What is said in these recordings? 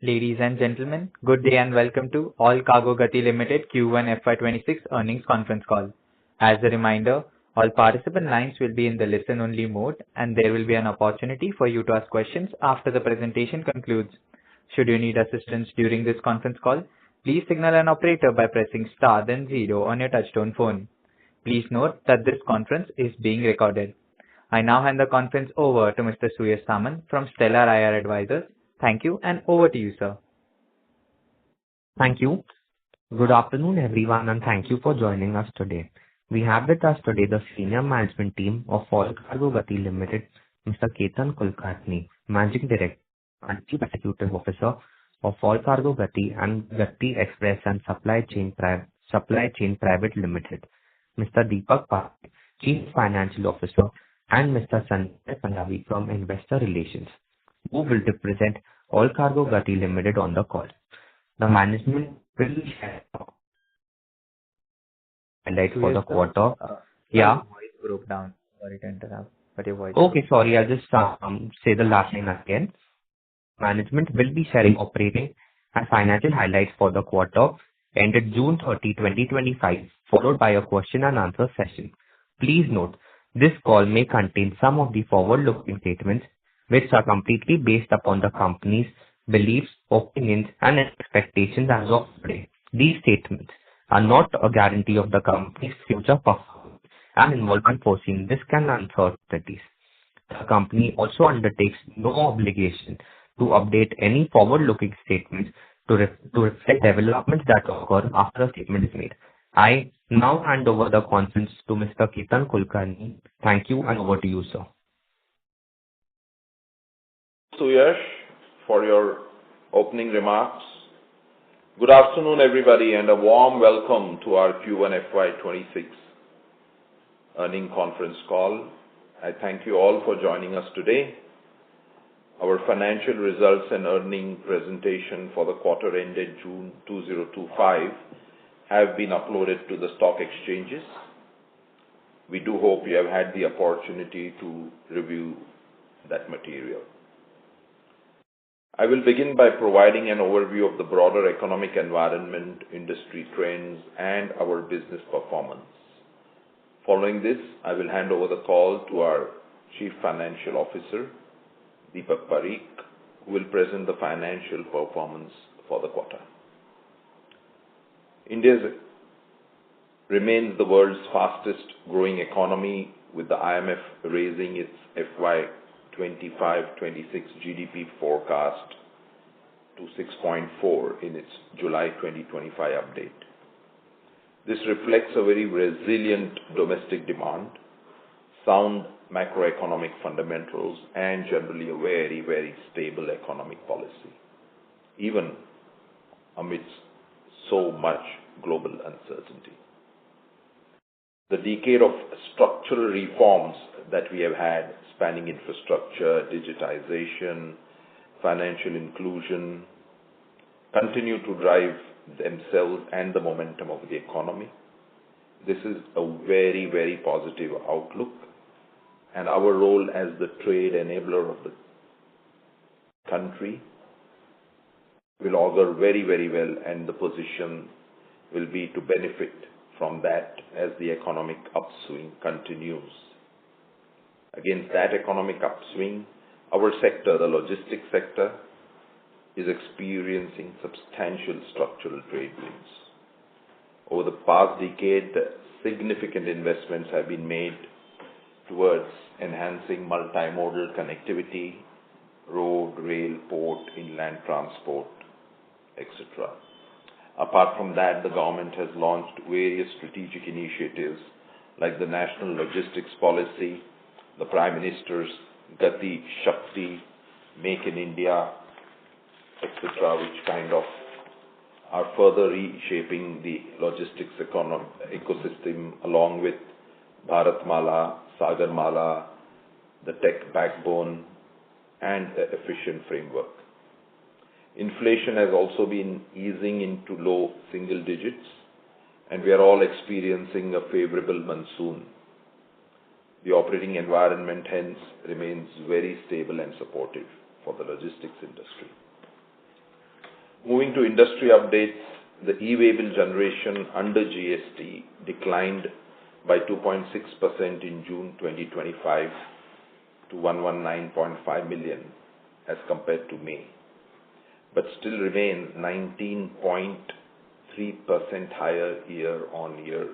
Ladies and gentlemen, good day and welcome to Allcargo Gati Limited Q1 FY26 earnings conference call. As a reminder, all participant lines will be in the listen-only mode, and there will be an opportunity for you to ask questions after the presentation concludes. Should you need assistance during this conference call, please signal an operator by pressing star then 0 on your touchtone phone. Please note that this conference is being recorded. I now hand the conference over to Mr. Suyash Samant from Stellar IR Advisors. Thank you, and over to you, sir. Thank you. Good afternoon, everyone, and thank you for joining us today. We have with us today the senior management team of Allcargo Gati Limited, Mr. Ketan Kulkarni, Managing Director and Chief Executive Officer of Allcargo Gati and Gati Express and Supply Chain Private Limited, Mr. Deepak Parekh, Chief Financial Officer, and Mr. Sanjay Punjabi from Investor Relations, who will represent Allcargo Gati Limited on the call. The management will share highlights for the quarter. Your voice broke down. Sorry to interrupt, but your voice. Okay, sorry. I'll just say the last line again. Management will be sharing operating and financial highlights for the quarter ended June 30, 2025, followed by a question and answer session. Please note, this call may contain some of the forward-looking statements which are completely based upon the company's beliefs, opinions, and expectations as of today. These statements are not a guarantee of the company's future performance and involve unforeseen risks and uncertainties. The company also undertakes no obligation to update any forward-looking statements to reflect developments that occur after a statement is made. I now hand over the conference to Mr. Ketan Kulkarni. Thank you, and over to you, sir. Suyash, for your opening remarks. Good afternoon, everybody, and a warm welcome to our Q1 FY26 earning conference call. I thank you all for joining us today. Our financial results and earning presentation for the quarter ended June 2025 have been uploaded to the stock exchanges. We do hope you have had the opportunity to review that material. I will begin by providing an overview of the broader economic environment, industry trends, and our business performance. Following this, I will hand over the call to our Chief Financial Officer, Deepak Parekh, who will present the financial performance for the quarter. India remains the world's fastest growing economy, with the IMF raising its FY25-26 GDP forecast to 6.4 in its July 2025 update. This reflects a very resilient domestic demand, sound macroeconomic fundamentals, and generally a very, very stable economic policy, even amidst so much global uncertainty. The decade of structural reforms that we have had, spanning infrastructure, digitization, financial inclusion, continue to drive themselves and the momentum of the economy. This is a very, very positive outlook, and our role as the trade enabler of the country will augur very, very well, and the position will be to benefit from that as the economic upswing continues. Against that economic upswing, our sector, the logistics sector, is experiencing substantial structural trade wins. Over the past decade, significant investments have been made towards enhancing multimodal connectivity, road, rail, port, inland transport, etc. Apart from that, the government has launched various strategic initiatives like the National Logistics Policy, the Prime Minister's Gati Shakti, Make in India, etc., which kind of are further reshaping the logistics ecosystem, along with Bharatmala, Sagarmala, the tech backbone, and the efficient framework. Inflation has also been easing into low single digits, and we are all experiencing a favorable monsoon. The operating environment hence remains very stable and supportive for the logistics industry. Moving to industry updates, the e-way bill generation under GST declined by 2.6% in June 2025 to 119.5 million as compared to May, but still remains 19.3% higher year on year,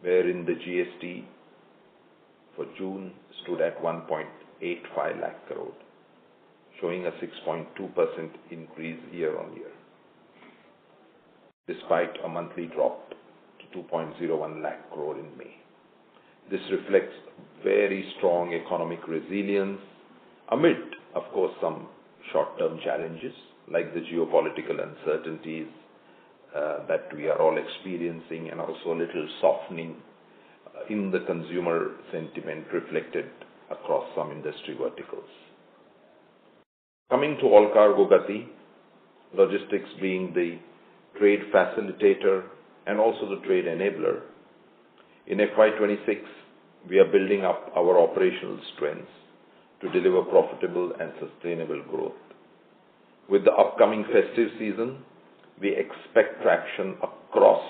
wherein the GST for June stood at 1.85 lakh crore, showing a 6.2% increase year on year, despite a monthly drop to 2.01 lakh crore in May. This reflects very strong economic resilience amid, of course, some short-term challenges like the geopolitical uncertainties that we are all experiencing, and also a little softening in the consumer sentiment reflected across some industry verticals. Coming to Allcargo Gati, logistics being the trade facilitator and also the trade enabler, in FY26, we are building up our operational strengths to deliver profitable and sustainable growth. With the upcoming festive season, we expect traction across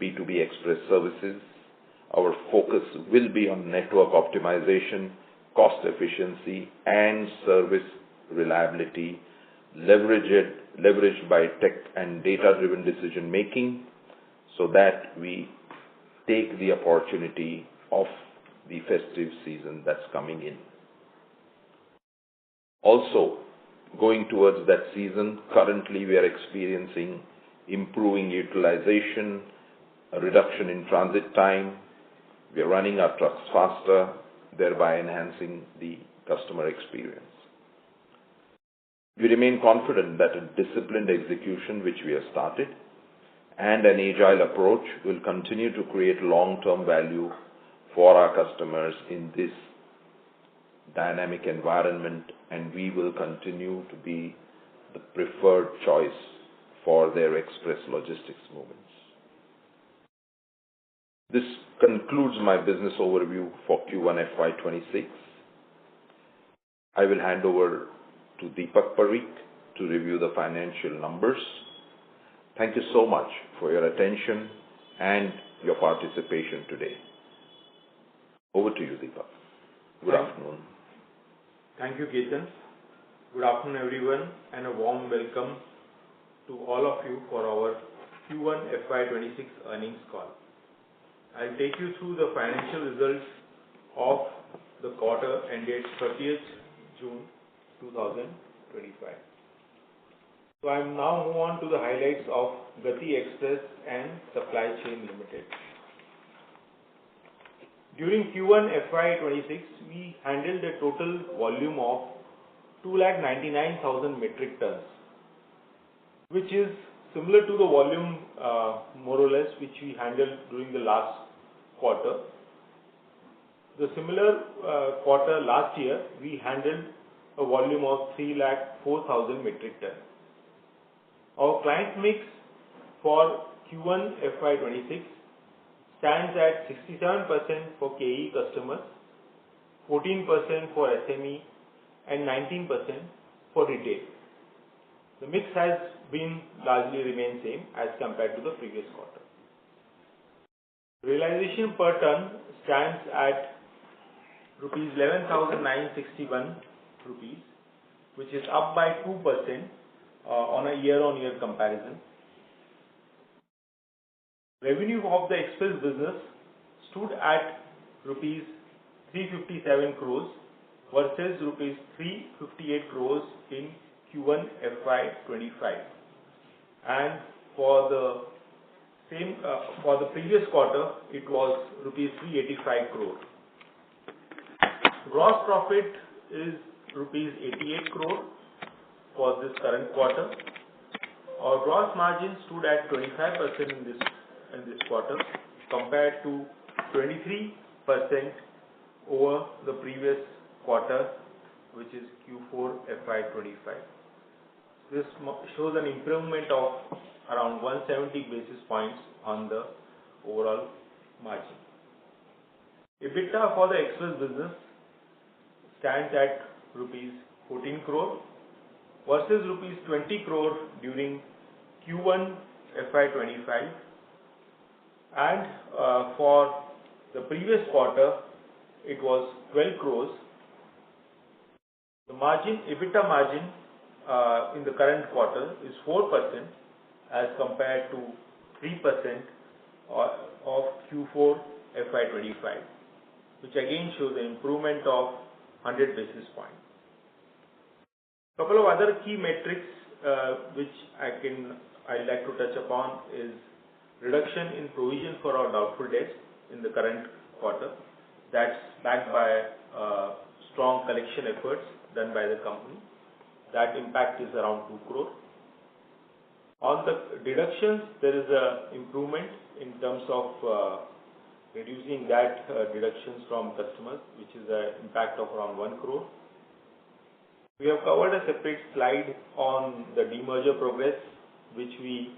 B2B express services. Our focus will be on network optimization, cost efficiency, and service reliability, leveraged by tech and data-driven decision making, so that we take the opportunity of the festive season that's coming in. Also, going towards that season, currently we are experiencing improving utilization, a reduction in transit time. We are running our trucks faster, thereby enhancing the customer experience. We remain confident that a disciplined execution, which we have started, and an agile approach will continue to create long-term value for our customers in this dynamic environment, and we will continue to be the preferred choice for their express logistics movements. This concludes my business overview for Q1 FY26. I will hand over to Deepak Parikh to review the financial numbers. Thank you so much for your attention and your participation today. Over to you, Deepak. Good afternoon. Thank you, Ketan. Good afternoon, everyone, and a warm welcome to all of you for our Q1 FY26 earnings call. I'll take you through the financial results of the quarter ended 30th June 2025. So I'm now move on to the highlights of Gati Express and Supply Chain Limited. During Q1 FY26, we handled a total volume of 299,000 metric tons, which is similar to the volume more or less which we handled during the last quarter. The similar quarter last year, we handled a volume of 304,000 metric tons. Our client mix for Q1 FY26 stands at 67% for KE customers, 14% for SME, and 19% for retail. The mix has been largely remained same as compared to the previous quarter. Realization per ton stands at rupees 11,961 rupees, which is up by 2% on a year-on-year comparison. Revenue of the express business stood at rupees 357 crores versus rupees 358 crores in Q1 FY25, and for the previous quarter it was rupees 385 crore. Gross profit is rupees 88 crore for this current quarter. Our gross margin stood at 25% in this quarter compared to 23% over the previous quarter, which is Q4 FY25. This shows an improvement of around 170 basis points on the overall margin. EBITDA for the express business stands at rupees 14 crore versus rupees 20 crore during Q1 FY25, and for the previous quarter it was 12 crores. The EBITDA margin in the current quarter is 4% as compared to 3% of Q4 FY25, which again shows an improvement of 100 basis points. Couple of other key metrics which I'd like to touch upon is reduction in provision for our doubtful debts in the current quarter. That's backed by strong collection efforts done by the company. That impact is around 2 crore. On the deductions, there is an improvement in terms of reducing that deductions from customers, which is an impact of around 1 crore. We have covered a separate slide on the demerger progress, which we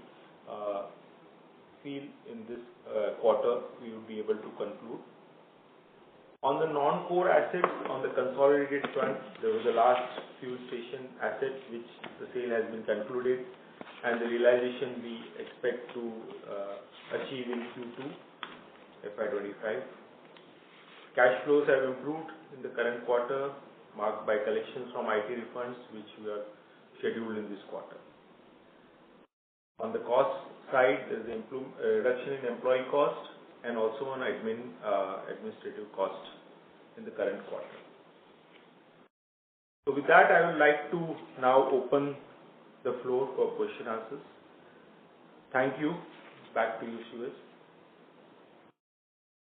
feel in this quarter we will be able to conclude. On the non-core assets, on the consolidated front, there was a last fuel station asset which the sale has been concluded, and the realization we expect to achieve in Q2 FY25. Cash flows have improved in the current quarter, marked by collections from IT refunds, which were scheduled in this quarter. On the cost side, there is a reduction in employee cost and also on administrative cost in the current quarter. So with that, I would like to now open the floor for question answers. Thank you. Back to you, Shivaj.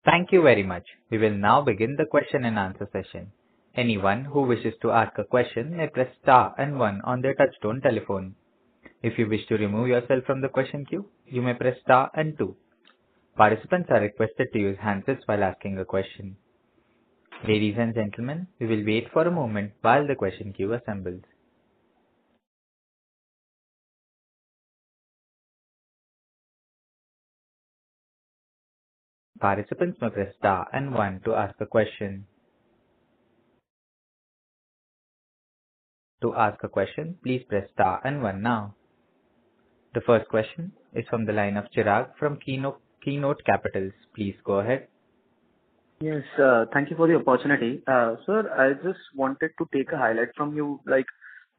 Thank you very much. We will now begin the question and answer session. Anyone who wishes to ask a question may press star and 1 on their touchtone telephone. If you wish to remove yourself from the question queue, you may press star and 2. Participants are requested to use handsets while asking a question. Ladies and gentlemen, we will wait for a moment while the question queue assembles. Participants may press star and 1 to ask a question. To ask a question, please press star and 1 now. The first question is from the line of Chirag from Keynote Capitals. Please go ahead. Yes, thank you for the opportunity. Sir, I just wanted to take a highlight from you. Like,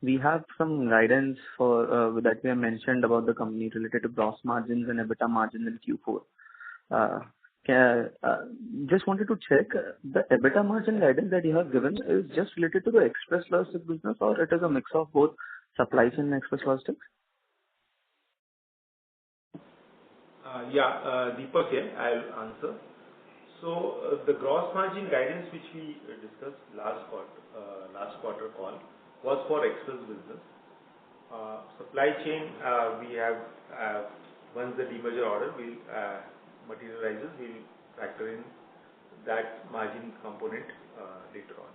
we have some guidance for that we have mentioned about the company related to gross margins and EBITDA margins in Q4. Just wanted to check, the EBITDA margin guidance that you have given is just related to the express logistics business, or it is a mix of both supply chain and express logistics? Deepak here. I'll answer. So the gross margin guidance which we discussed last quarter call was for express business. Supply chain, we have once the demerger order will materializes, we'll factor in that margin component later on.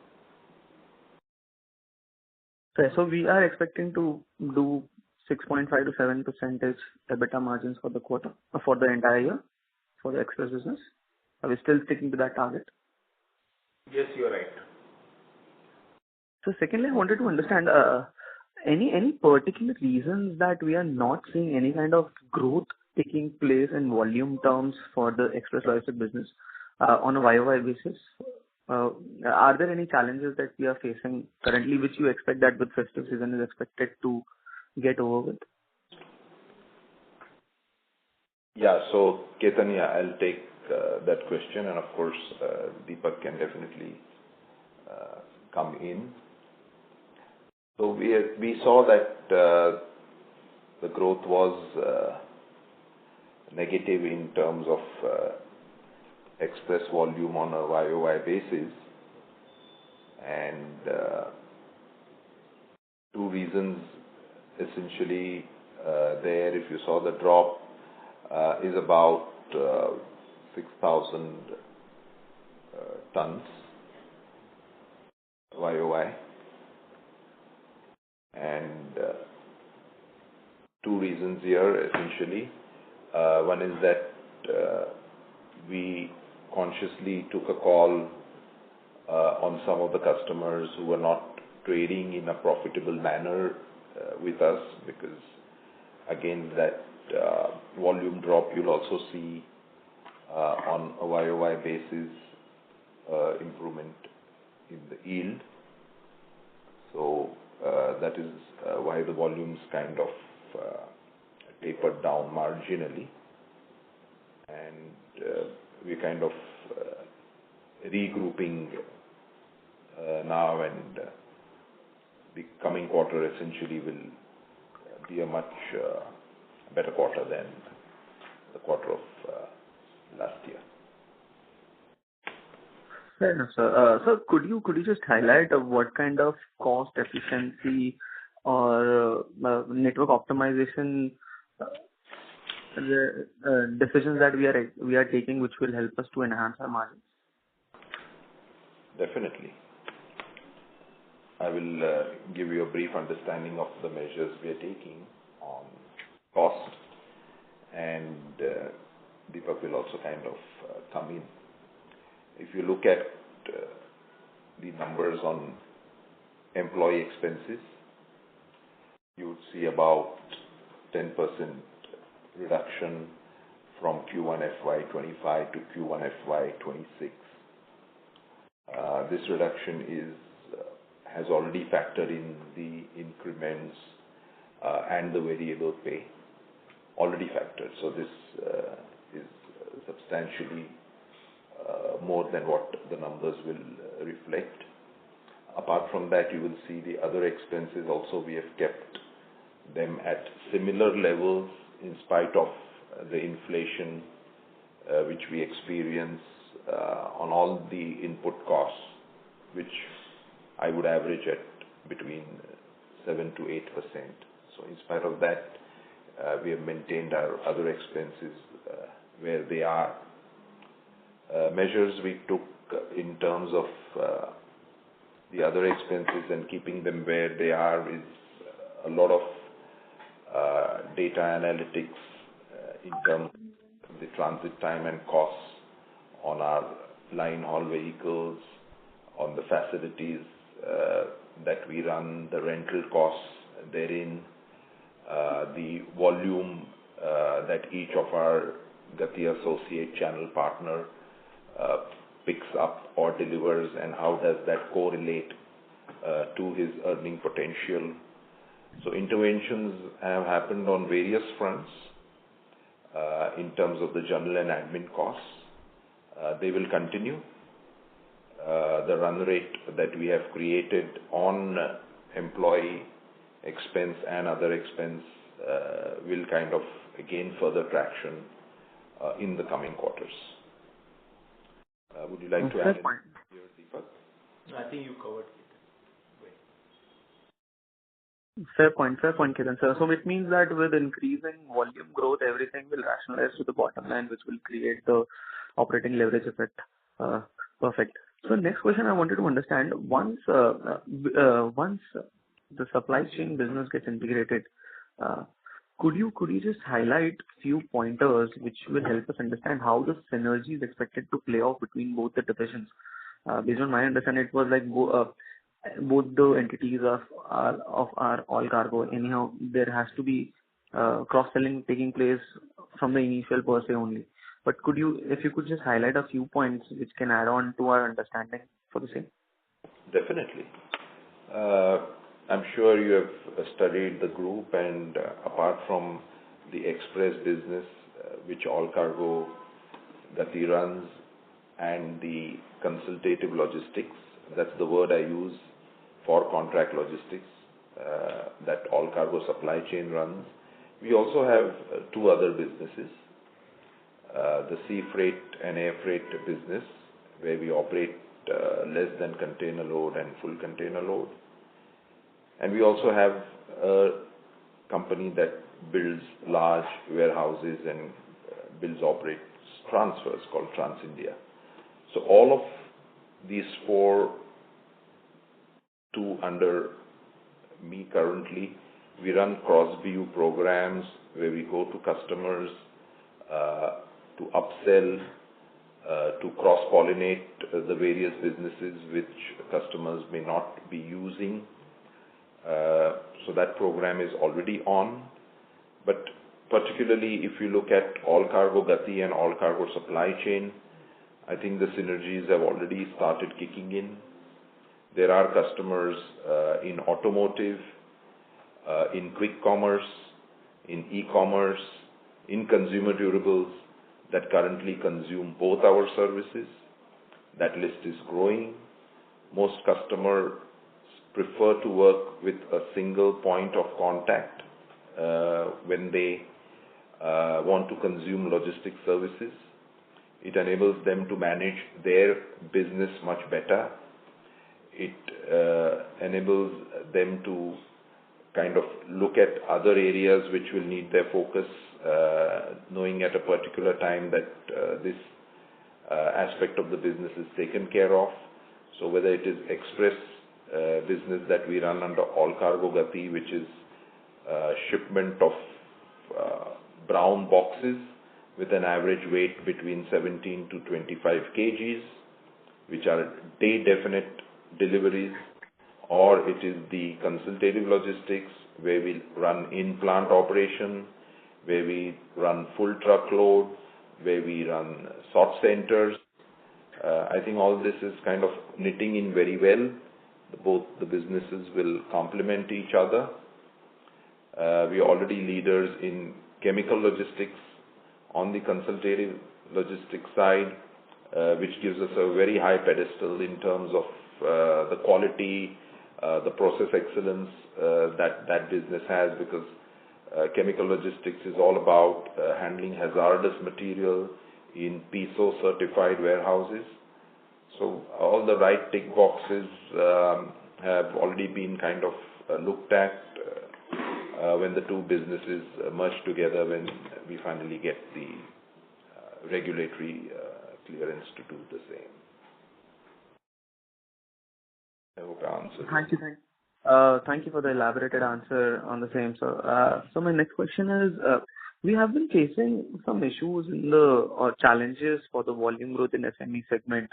Okay, so we are expecting to do 6.5 to 7% EBITDA margins for the quarter, for the entire year, for the express business. Are we still sticking to that target? Yes, you're right. So secondly, I wanted to understand any particular reasons that we are not seeing any kind of growth taking place in volume terms for the express logistics business on a YOY basis? Are there any challenges that we are facing currently, which you expect that with festive season is expected to get over with? Yeah, so Ketan, I'll take that question, and of course Deepak can definitely come in. So we saw that the growth was negative in terms of express volume on a YOY basis, and two reasons essentially there. If you saw the drop is about 6,000 tons YOY, and two reasons here essentially. One is that we consciously took a call on some of the customers who were not trading in a profitable manner with us, because again, that volume drop you'll also see on a YOY basis improvement in the yield. So that is why the volumes kind of tapered down marginally, and we're kind of regrouping now, and the coming quarter essentially will be a much better quarter than the quarter of last year. Fair enough, sir. So could you just highlight what kind of cost efficiency or network optimization decisions that we are taking, which will help us to enhance our margins? Definitely. I will give you a brief understanding of the measures we are taking on cost, and Deepak will also kind of come in. If you look at the numbers on employee expenses, you would see about 10% reduction from Q1 FY25 to Q1 FY26. This reduction has already factored in the increments and the variable pay, already factored. So this is substantially more than what the numbers will reflect. Apart from that, you will see the other expenses also. We have kept them at similar levels in spite of the inflation which we experience on all the input costs, which I would average at between 7 to 8%. So in spite of that, we have maintained our other expenses where they are. Measures we took in terms of the other expenses and keeping them where they are is a lot of data analytics in terms of the transit time and costs on our line haul vehicles, on the facilities that we run, the rental costs therein, the volume that each of our Gati associate channel partner picks up or delivers, and how does that correlate to his earning potential. So interventions have happened on various fronts in terms of the general and admin costs. They will continue. The run rate that we have created on employee expense and other expense will kind of gain further traction in the coming quarters. Would you like to add anything here, Deepak? I think you covered it. Fair point, Kiran sir. So it means that with increasing volume growth, everything will rationalize to the bottom line, which will create the operating leverage effect. Perfect. So next question I wanted to understand, once the supply chain business gets integrated, could you just highlight few pointers which will help us understand how the synergy is expected to play out between both the divisions? Based on my understanding, it was like both the entities of our Allcargo. Anyhow, there has to be cross-selling taking place from the initial per se only. But if you could just highlight a few points which can add on to our understanding for the same. Definitely. I'm sure you have studied the group, and apart from the express business, which Allcargo Gati runs, and the consultative logistics, that's the word I use for contract logistics, that Allcargo supply chain runs. We also have two other businesses, the sea freight and air freight business, where we operate less than container load and full container load. And we also have a company that builds large warehouses and builds, operates transfers called Trans India. So all of these four, two under me currently, we run cross-BU programs where we go to customers to upsell, to cross-pollinate the various businesses which customers may not be using. So that program is already on. But particularly if you look at Allcargo Gati and Allcargo supply chain, I think the synergies have already started kicking in. There are customers in automotive, in quick commerce, in e-commerce, in consumer durables that currently consume both our services. That list is growing. Most customers prefer to work with a single point of contact when they want to consume logistics services. It enables them to manage their business much better. It enables them to kind of look at other areas which will need their focus, knowing at a particular time that this aspect of the business is taken care of. So whether it is express business that we run under Allcargo Gati, which is shipment of brown boxes with an average weight between 17 to 25 kgs, which are day-definite deliveries, or it is the consultative logistics where we run in-plant operation, where we run full truckload, where we run sort centers. I think all this is kind of knitting in very well. Both the businesses will complement each other. We are already leaders in chemical logistics on the consultative logistics side, which gives us a very high pedestal in terms of the quality, the process excellence that business has, because chemical logistics is all about handling hazardous material in PISO certified warehouses. So all the right tick boxes have already been kind of looked at when the two businesses merge together, when we finally get the regulatory clearance to do the same. I hope I answered. Thank you for the elaborated answer on the same, sir. So my next question is, we have been facing some issues in or challenges for the volume growth in SME segment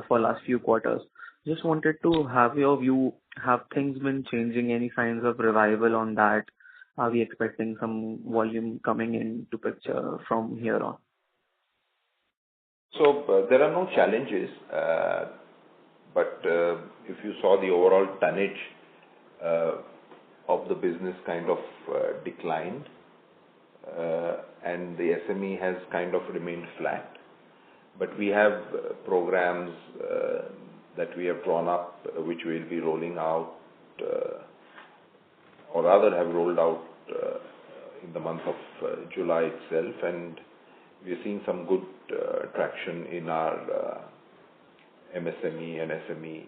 for last few quarters. Just wanted to have your view. Have things been changing? Any signs of revival on that? Are we expecting some volume coming into picture from here on? So there are no challenges, but if you saw the overall tonnage of the business kind of declined, and the SME has kind of remained flat. But we have programs that we have drawn up, which we will be rolling out, or rather have rolled out in the month of July itself, and we are seeing some good traction in our MSME and SME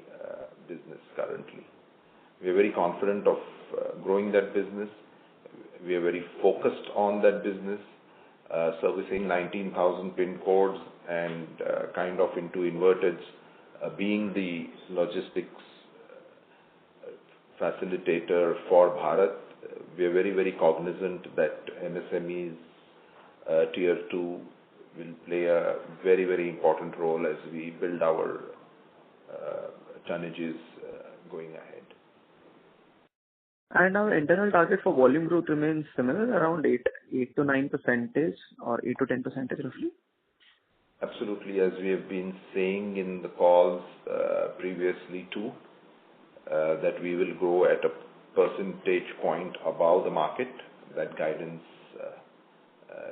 business currently. We are very confident of growing that business. We are very focused on that business, servicing 19,000 pin codes and kind of into inverteds, being the logistics facilitator for Bharat. We are very, very cognizant that MSMEs Tier 2 will play a very, very important role as we build our tonnages going ahead. And our internal target for volume growth remains similar, around 8 to 9% or 8 to 10% roughly? Absolutely, as we have been saying in the calls previously too, that we will grow at a percentage point above the market. That guidance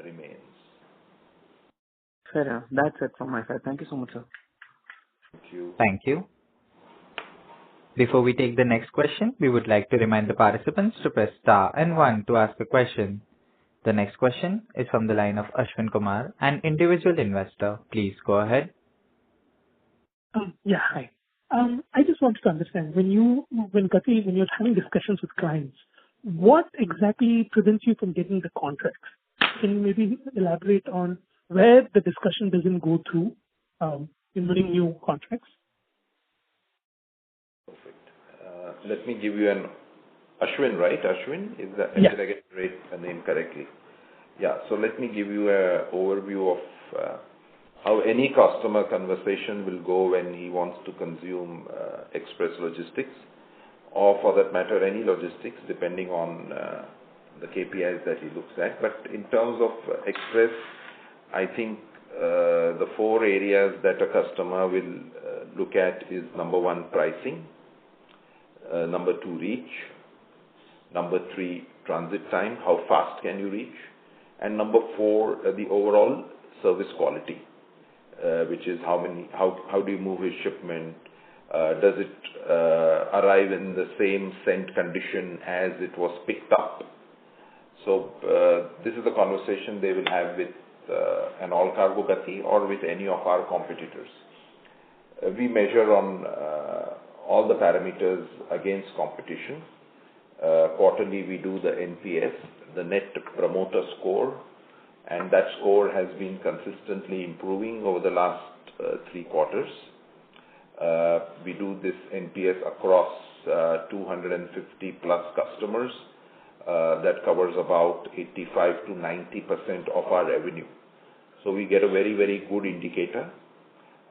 remains. Fair enough. That's it from my side. Thank you so much, sir. Thank you. Thank you. Before we take the next question, we would like to remind the participants to press star and 1 to ask a question. The next question is from the line of Ashwin Kumar, an individual investor. Please go ahead. Yeah, hi. I just wanted to understand, when you're having discussions with clients, what exactly prevents you from getting the contracts? Can you maybe elaborate on where the discussion doesn't go through in winning new contracts? Perfect. Let me give you an Ashwin, right? Ashwin? Yeah. Did I get the name correctly? Yeah. So let me give you an overview of how any customer conversation will go when he wants to consume express logistics or for that matter any logistics, depending on the KPIs that he looks at. But in terms of express, I think the 4 areas that a customer will look at is number 1, pricing, number 2, reach, number 3, transit time, how fast can you reach, and number 4, the overall service quality, which is how do you move his shipment, does it arrive in the same sent condition as it was picked up. So this is the conversation they will have with an Allcargo Gati or with any of our competitors. We measure on all the parameters against competition. Quarterly we do the NPS, the Net Promoter Score, and that score has been consistently improving over the last 3 quarters. We do this NPS across 250 plus customers. That covers about 85 to 90% of our revenue. So we get a very, very good indicator.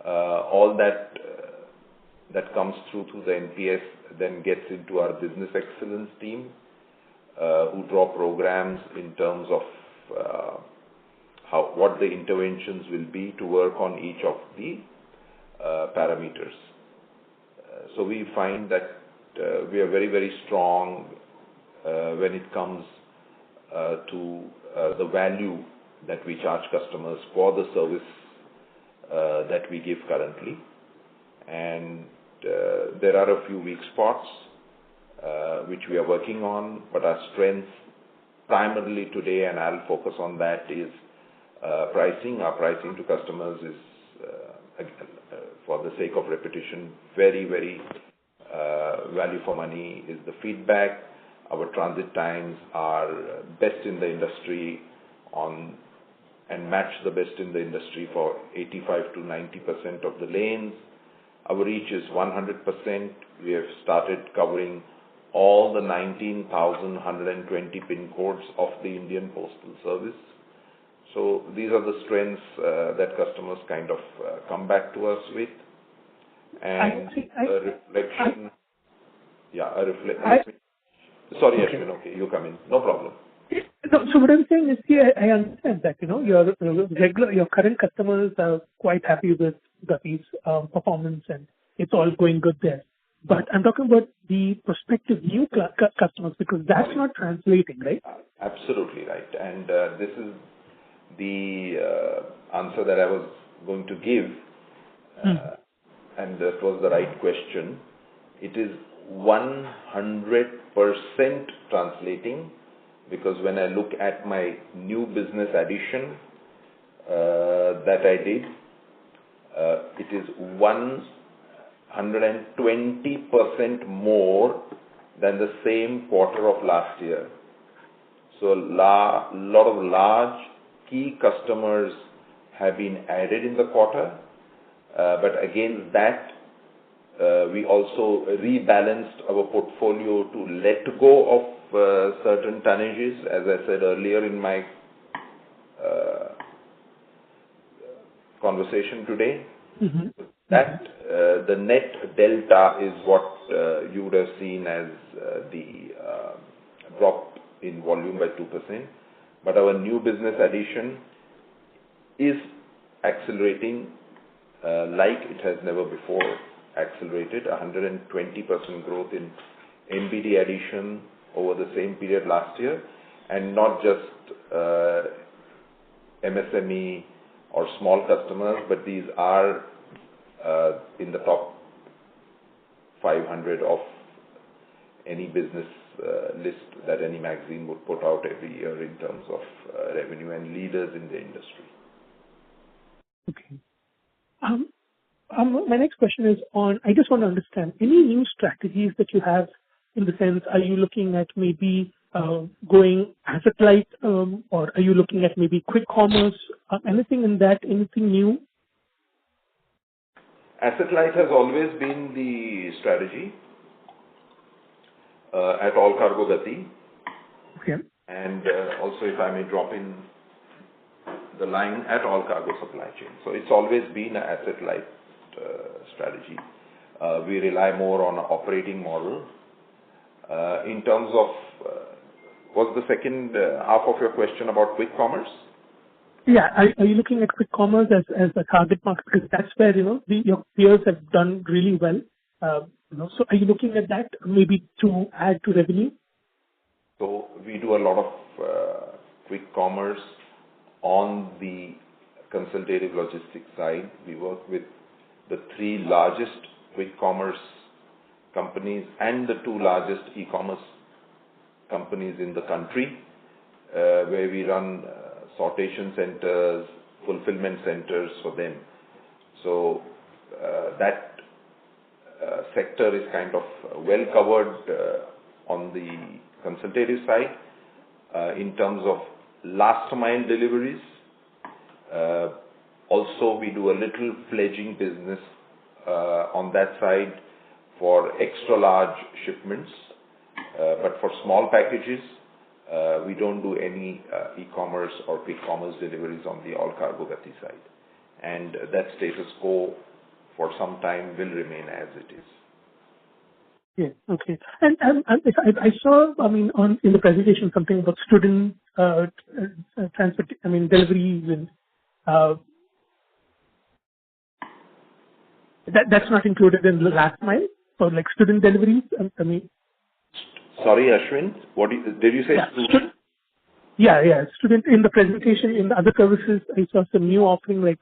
All that comes through to the NPS then gets into our business excellence team, who draw programs in terms of what the interventions will be to work on each of the parameters. So we find that we are very, very strong when it comes to the value that we charge customers for the service that we give currently. And there are a few weak spots which we are working on, but our strength primarily today, and I'll focus on that, is pricing. Our pricing to customers is, for the sake of repetition, very, very value for money is the feedback. Our transit times are best in the industry and match the best in the industry for 85 to 90% of the lanes. Our reach is 100%. We have started covering all the 19,120 pin codes of the Indian Postal Service. So these are the strengths that customers kind of come back to us with. And a reflection. Sorry, Ashwin, okay, you come in. No problem. No, so what I'm saying is, I understand that, your current customers are quite happy with Gati's performance and it's all going good there. But I'm talking about the prospective new customers, because that's not translating, right? Absolutely right. And this is the answer that I was going to give. And that was the right question. It is 100% translating, because when I look at my new business addition that I did, it is 120% more than the same quarter of last year. So a lot of large key customers have been added in the quarter, but against that, we also rebalanced our portfolio to let go of certain tonnages, as I said earlier in my conversation today. That the net delta is what you would have seen as the drop in volume by 2%. But our new business addition is accelerating like it has never before accelerated. 120% growth in NBD addition over the same period last year, and not just MSME or small customers, but these are in the top 500 of any business list that any magazine would put out every year in terms of revenue, and leaders in the industry. Okay. My next question is on, I just want to understand, any new strategies that you have, in the sense, are you looking at maybe going asset light, or are you looking at maybe quick commerce, anything in that, anything new? Asset light has always been the strategy at Allcargo Gati. Okay. And also, if I may drop in the line, at Allcargo Supply Chain. So it's always been an asset light strategy. We rely more on an operating model In terms of, what's the second half of your question about quick commerce? Yeah. Are you looking at quick commerce as a target market? Because that's where, your peers have done really well. So are you looking at that maybe to add to revenue? So we do a lot of quick commerce on the consultative logistics side. We work with the 3 largest quick commerce companies and the 2 largest e-commerce companies in the country, where we run sortation centers, fulfillment centers for them. So that sector is kind of well covered on the consultative side. In terms of last mile deliveries, also we do a little pledging business on that side for extra large shipments, but for small packages, we don't do any e-commerce or quick commerce deliveries on the Allcargo Gati side. And that status quo for some time will remain as it is. Yeah. Okay. And I saw, in the presentation, something about student transport, deliveries and that's not included in the last mile for like student deliveries. Sorry, Ashwin. Did you say student? Yeah. Student in the presentation, in the other services, I saw some new offering like.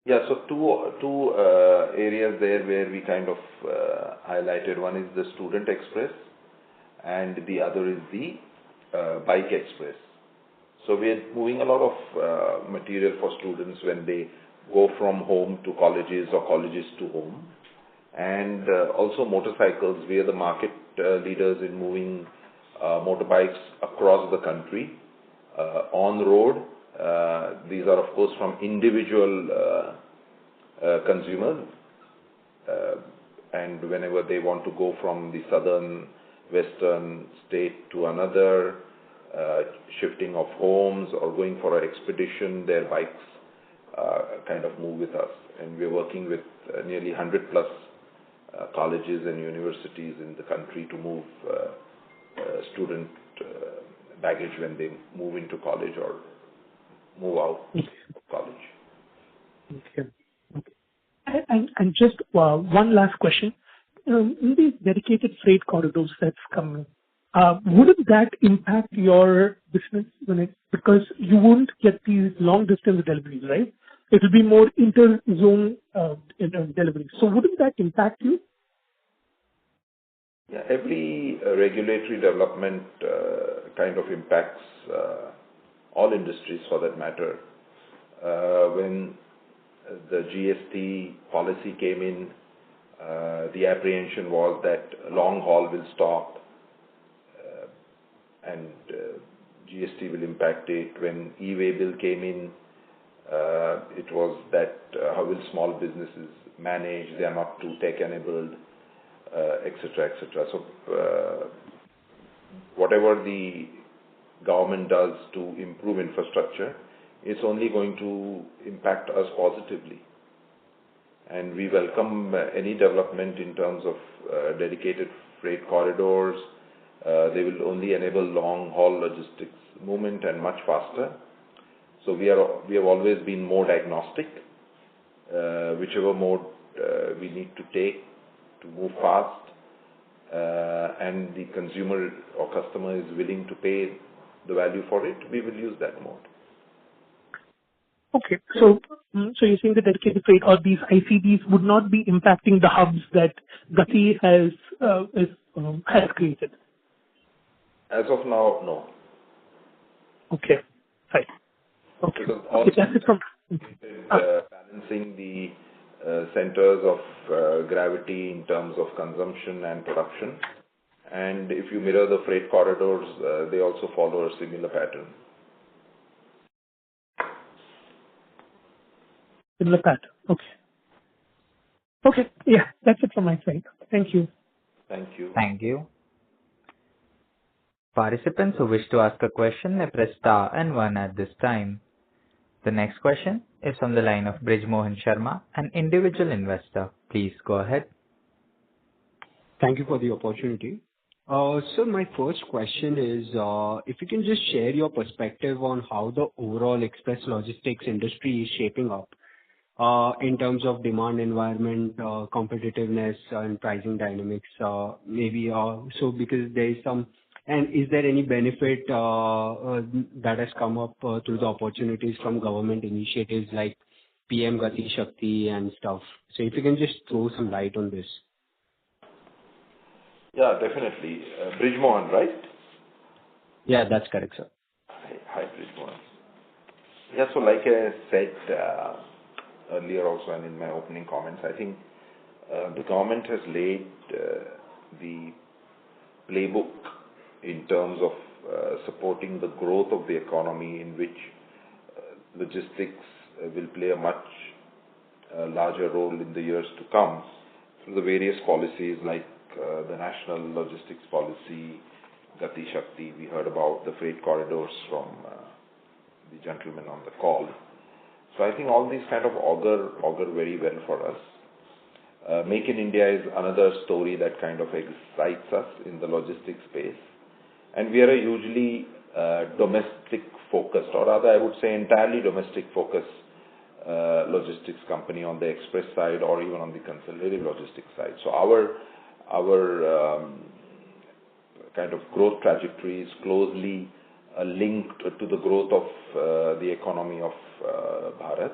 Yeah, so two areas there where we kind of highlighted. One is the Student Express and the other is the Bike Express. So we are moving a lot of material for students when they go from home to colleges or colleges to home. And also motorcycles. We are the market leaders in moving motorbikes across the country on road. These are of course from individual consumers, and whenever they want to go from the southern western state to another, shifting of homes or going for an expedition, their bikes kind of move with us. And we're working with nearly 100 plus colleges and universities in the country to move student baggage when they move into college or move out of college. Okay. And just one last question. In these dedicated freight corridors that's coming, wouldn't that impact your business because you won't get these long distance deliveries, right? It will be more inter-zone deliveries. So wouldn't that impact you? Yeah, every regulatory development kind of impacts all industries for that matter. When the GST policy came in, the apprehension was that long haul will stop and GST will impact it. When e-way bill came in, it was that how will small businesses manage, they are not too tech enabled, etc., etc. So whatever the government does to improve infrastructure, it's only going to impact us positively. And we welcome any development in terms of dedicated freight corridors. They will only enable long haul logistics movement and much faster. So we have always been mode agnostic. Whichever mode we need to take to move fast, and the consumer or customer is willing to pay the value for it, we will use that mode. Okay, so you're saying the dedicated freight or these ICDs would not be impacting the hubs that Gati has created? As of now, no. Okay, fine. Okay, Because also that's it from balancing the centers of gravity in terms of consumption and production. And if you mirror the freight corridors, they also follow a similar pattern. Similar pattern. Okay. Okay. Yeah, that's it from my side. Thank you. Thank you. Thank you. Participants who wish to ask a question may press star and 1 at this time. The next question is from the line of Brij Mohan Sharma, an individual investor. Please go ahead. Thank you for the opportunity. So my first question is, if you can just share your perspective on how the overall express logistics industry is shaping up, in terms of demand environment, competitiveness, and pricing dynamics, maybe, so because there is some... And is there any benefit that has come up through the opportunities from government initiatives like PM Gati Shakti and stuff? So if you can just throw some light on this. Yeah, definitely. Brijmohan, right? Yeah, that's correct, sir. Hi, Brijmohan. Yeah, so like I said earlier also and in my opening comments, I think the government has laid the playbook in terms of supporting the growth of the economy, in which logistics will play a much larger role in the years to come through the various policies like the National Logistics Policy, Gati Shakti. We heard about the freight corridors from the gentleman on the call. So I think all these kind of augur very well for us. Make in India is another story that kind of excites us in the logistics space. And we are a hugely domestic focused, or rather I would say entirely domestic focused logistics company on the express side or even on the consultative logistics side. So our kind of growth trajectory is closely linked to the growth of the economy of Bharat.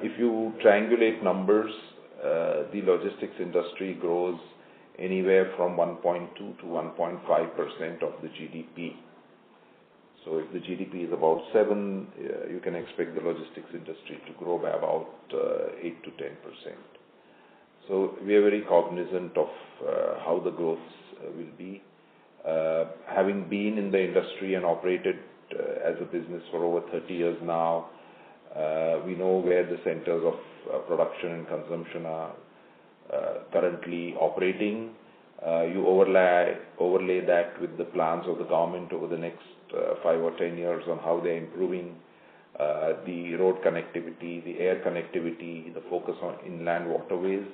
If you triangulate numbers, the logistics industry grows anywhere from 1.2 to 1.5% of the GDP. So if the GDP is about 7, you can expect the logistics industry to grow by about 8 to 10%. So we are very cognizant of how the growth will be. Having been in the industry and operated as a business for over 30 years now, we know where the centers of production and consumption are currently operating. You overlay that with the plans of the government over the next 5 or 10 years on how they're improving the road connectivity, the air connectivity, the focus on inland waterways,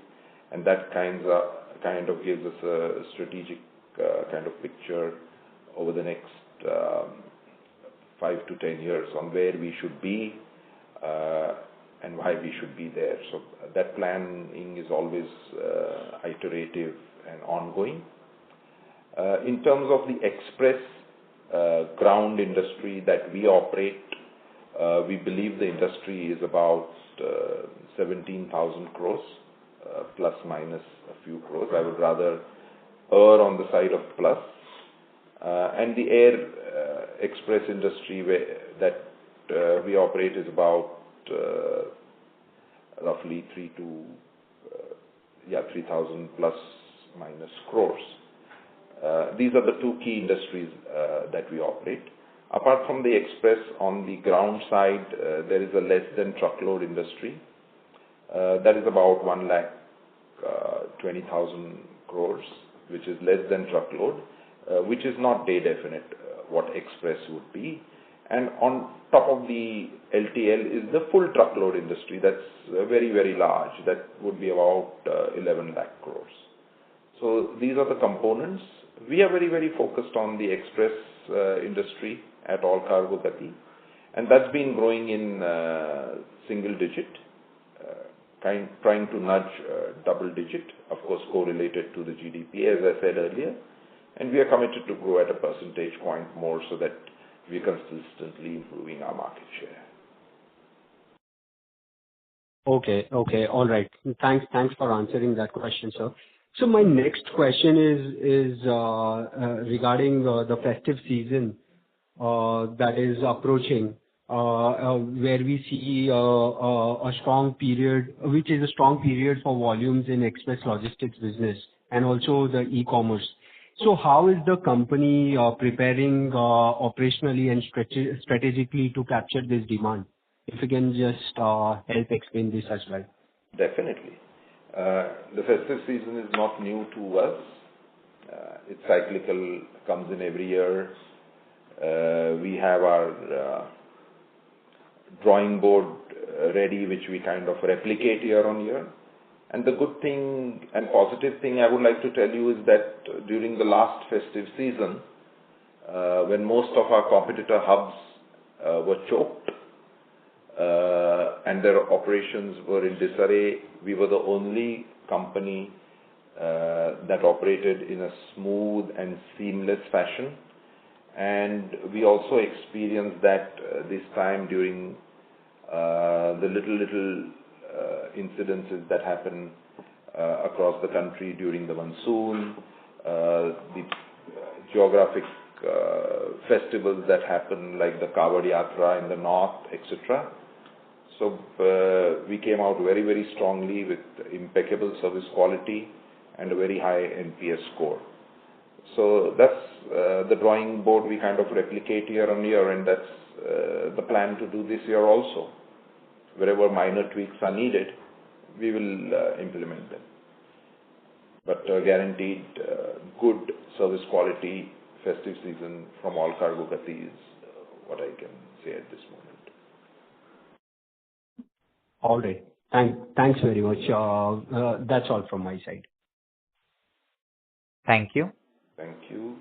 and that kind of gives us a strategic kind of picture over the next 5 to 10 years on where we should be and why we should be there. So that planning is always iterative and ongoing. In terms of the express ground industry that we operate, we believe the industry is about 17,000 crores, plus minus a few crores. I would rather err on the side of plus. And the air express industry that we operate is about roughly 3,000 plus minus crores. These are the two key industries that we operate. Apart from the express, on the ground side, there is a less than truckload industry. That is about 1,20,000 crores, which is less than truckload, which is not day definite what express would be. And on top of the LTL is the full truckload industry. That's very, very large. That would be about 11 lakh crores. So these are the components. We are very, very focused on the express industry at Allcargo Gati, and that's been growing in single digit, trying to nudge double digit, of course correlated to the GDP, as I said earlier. And we are committed to grow at a percentage point more so that we are consistently improving our market share. Okay, all right. Thanks for answering that question, sir. So my next question is regarding the festive season that is approaching, where we see a strong period, which is a strong period for volumes in express logistics business and also the e-commerce. So how is the company preparing operationally and strategically to capture this demand? If you can just help explain this as well. Definitely. The festive season is not new to us. It's cyclical, comes in every year. We have our drawing board ready, which we kind of replicate year on year. And the good thing and positive thing I would like to tell you is that during the last festive season, when most of our competitor hubs were choked and their operations were in disarray, we were the only company that operated in a smooth and seamless fashion. And we also experienced that this time during the little incidences that happen across the country during the monsoon, the geographic festivals that happen like the Kavod Yatra in the north, etc. So we came out very, very strongly with impeccable service quality and a very high NPS score. So that's the drawing board we kind of replicate year on year, and that's the plan to do this year also. Wherever minor tweaks are needed, we will implement them. But guaranteed good service quality festive season from Allcargo Gati is what I can say at this moment. All right. Thanks very much. That's all from my side. Thank you. Thank you.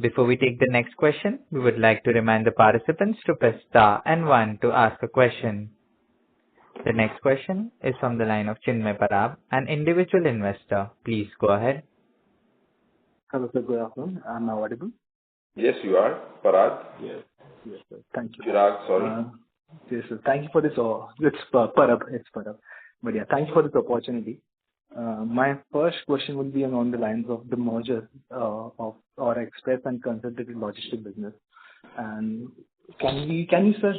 Before we take the next question, we would like to remind the participants to press star and 1 to ask a question. The next question is from the line of Chinmay Parab, an individual investor. Please go ahead. Hello, sir. Good afternoon. Am I audible? Yes, you are. Parag? Yes, sir. Thank you. Chirag, sorry. Yes, sir. Thank you for this. It's Parab. But yeah, thank you for this opportunity. My first question would be along the lines of the merger of our express and consultative logistics business. And can you sir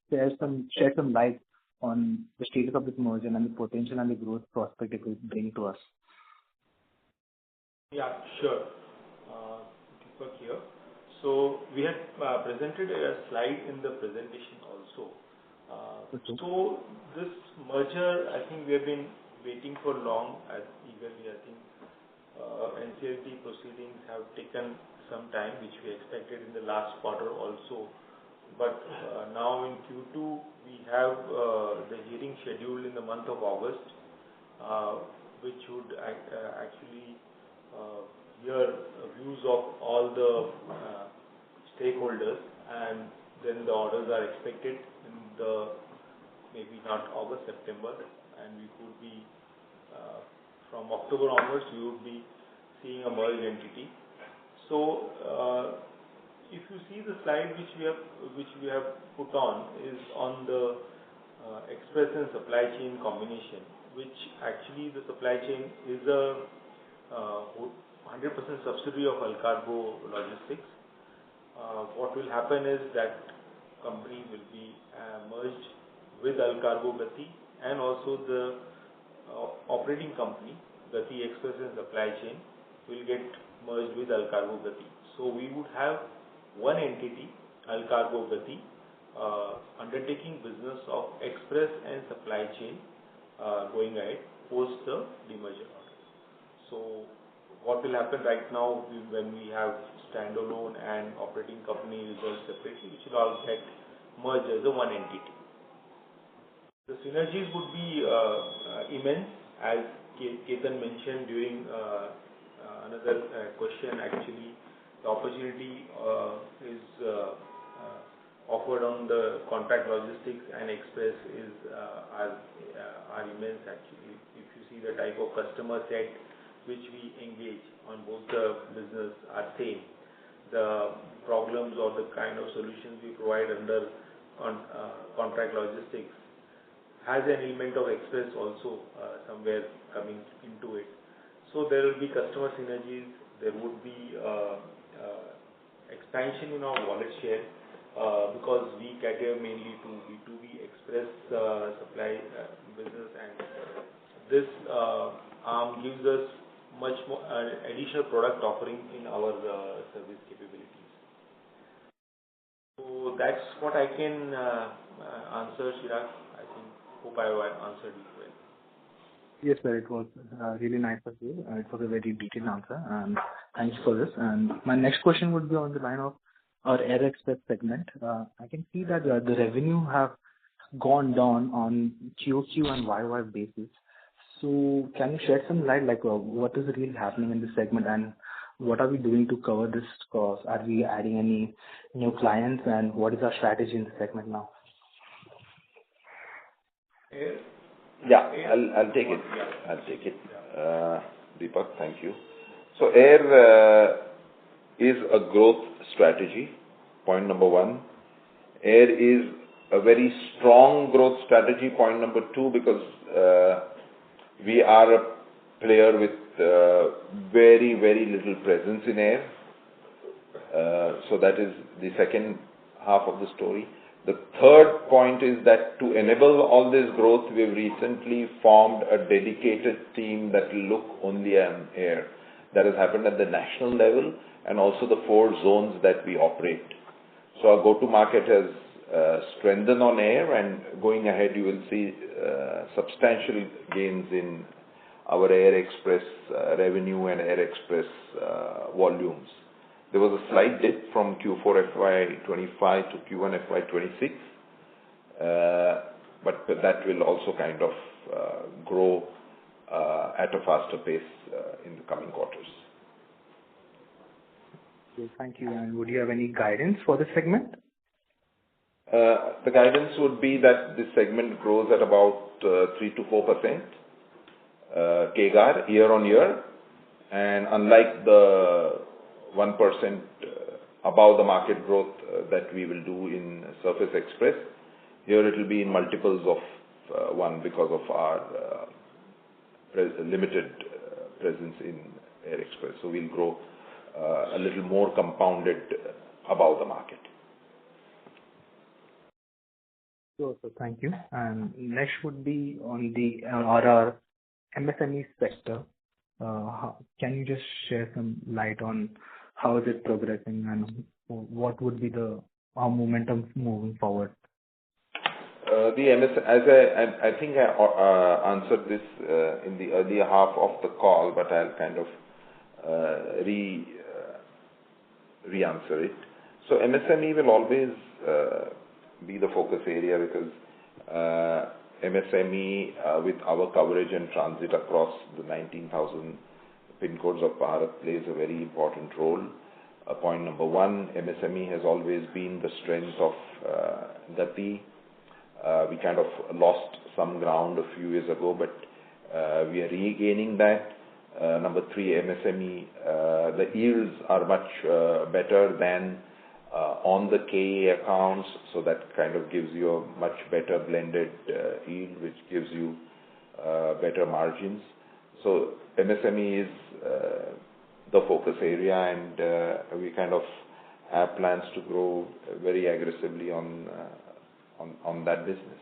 share some light on the status of this merger and the potential and the growth prospect it will bring to us? Yeah, sure. Deepak here. So we had presented a slide in the presentation also. Okay. So this merger, I think we have been waiting for long as eagerly. I think NCLT proceedings have taken some time, which we expected in the last quarter also. But now in Q2, we have the hearing scheduled in the month of August, which would actually hear views of all the stakeholders, and then the orders are expected in the maybe not August, September, and we could be from October onwards we would be seeing a merged entity. So if you see the slide which we have put on is on the express and supply chain combination, which actually the supply chain is a 100% subsidiary of Allcargo Logistics. What will happen is that company will be merged with Allcargo Gati, and also the operating company, Gati Express and Supply Chain, will get merged with Allcargo Gati. So we would have one entity, Allcargo Gati, undertaking business of express and supply chain going ahead post the demerger order. So what will happen right now when we have standalone and operating company results separately, which will all get merged as a one entity. The synergies would be immense, as Ketan mentioned during another question. Actually, the opportunity is offered on the contract logistics and express are immense. Actually, if you see the type of customer set which we engage on both the business are same. The problems or the kind of solutions we provide under contract logistics has an element of express also somewhere coming into it. So there will be customer synergies, there would be expansion in our wallet share because we cater mainly to B2B express supply business, and this arm gives us much more additional product offering in our service capabilities. So that's what I can answer, Chirag. Hope I have answered you well. Yes, sir. It was really nice of you. It was a very detailed answer, and thanks for this. And my next question would be on the line of our Air Express segment. I can see that the revenue have gone down on QOQ and YY basis. So can you shed some light, like what is really happening in this segment, and what are we doing to cover this cost? Are we adding any new clients, and what is our strategy in the segment now? Yeah, I'll take it. Deepak, thank you. So air is a growth strategy, point number one. Air is a very strong growth strategy, point number two, because we are a player with very, very little presence in air. So that is the second half of the story. The third point is that to enable all this growth, we've recently formed a dedicated team that will look only on air. That has happened at the national level and also the 4 zones that we operate. So our go-to-market has strengthened on air, and going ahead you will see substantial gains in our Air Express revenue and Air Express volumes. There was a slight dip from Q4 FY25 to Q1 FY26, but that will also kind of grow at a faster pace in the coming quarters. Okay, thank you. And would you have any guidance for this segment? The guidance would be that this segment grows at about 3 to 4% CAGR year on year, and unlike the 1% above the market growth that we will do in Surface Express, here it will be in multiples of 1 because of our limited presence in Air Express. So we'll grow a little more compounded above the market. Sure, so thank you. And next would be on our MSME sector. Can you just share some light on how is it progressing and what would be our momentum moving forward? As I think I answered this in the earlier half of the call, but I'll kind of re-answer it. So MSME will always be the focus area because MSME with our coverage and transit across the 19,000 PIN codes of Bharat plays a very important role. Point number one, MSME has always been the strength of Gati. We kind of lost some ground a few years ago, but we are regaining that. Number three, MSME, the yields are much better than on the KA accounts, so that kind of gives you a much better blended yield, which gives you better margins. So MSME is the focus area, and we kind of have plans to grow very aggressively on that business.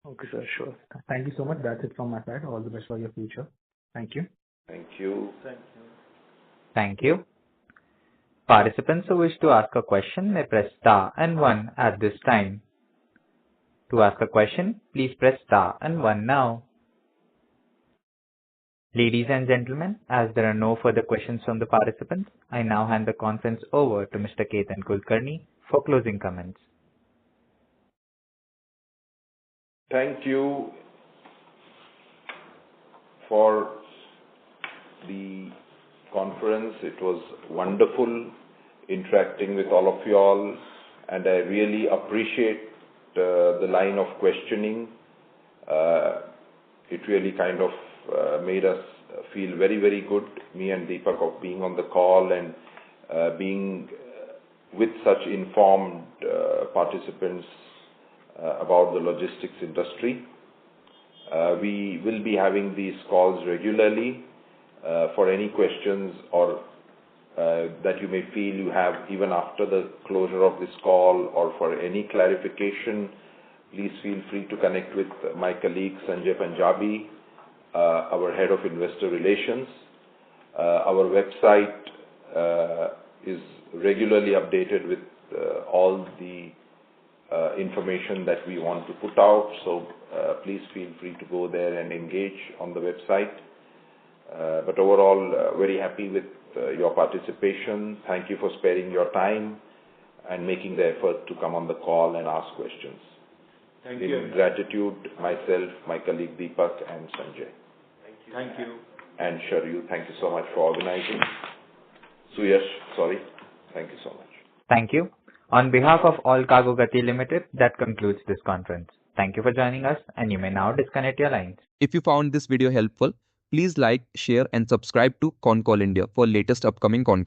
Okay, sir, sure. Thank you so much. That's it from my side. All the best for your future. Thank you. Thank you. Thank you. Participants who wish to ask a question may press star and 1 at this time. To ask a question, please press star and 1 now. Ladies and gentlemen, as there are no further questions from the participants, I now hand the conference over to Mr. Ketan Kulkarni for closing comments. Thank you for the conference. It was wonderful interacting with all of you all, and I really appreciate the line of questioning. It really kind of made us feel very, very good, me and Deepak, of being on the call and being with such informed participants about the logistics industry. We will be having these calls regularly for any questions or that you may feel you have even after the closure of this call, or for any clarification. Please feel free to connect with my colleague Sanjay Punjabi, our head of investor relations. Our website is regularly updated with all the information that we want to put out, so please feel free to go there and engage on the website. But overall, very happy with your participation. Thank you for sparing your time and making the effort to come on the call and ask questions. Thank In you. gratitude, myself, my colleague Deepak and Sanjay. Thank you. And Sharyu, thank you so much for organizing. Suyash, sorry. Thank you so much. Thank you. On behalf of Allcargo Gati Limited, that concludes this conference. Thank you for joining us, and you may now disconnect your lines. If you found this video helpful, please like, share and subscribe to Concall India for latest upcoming Concall.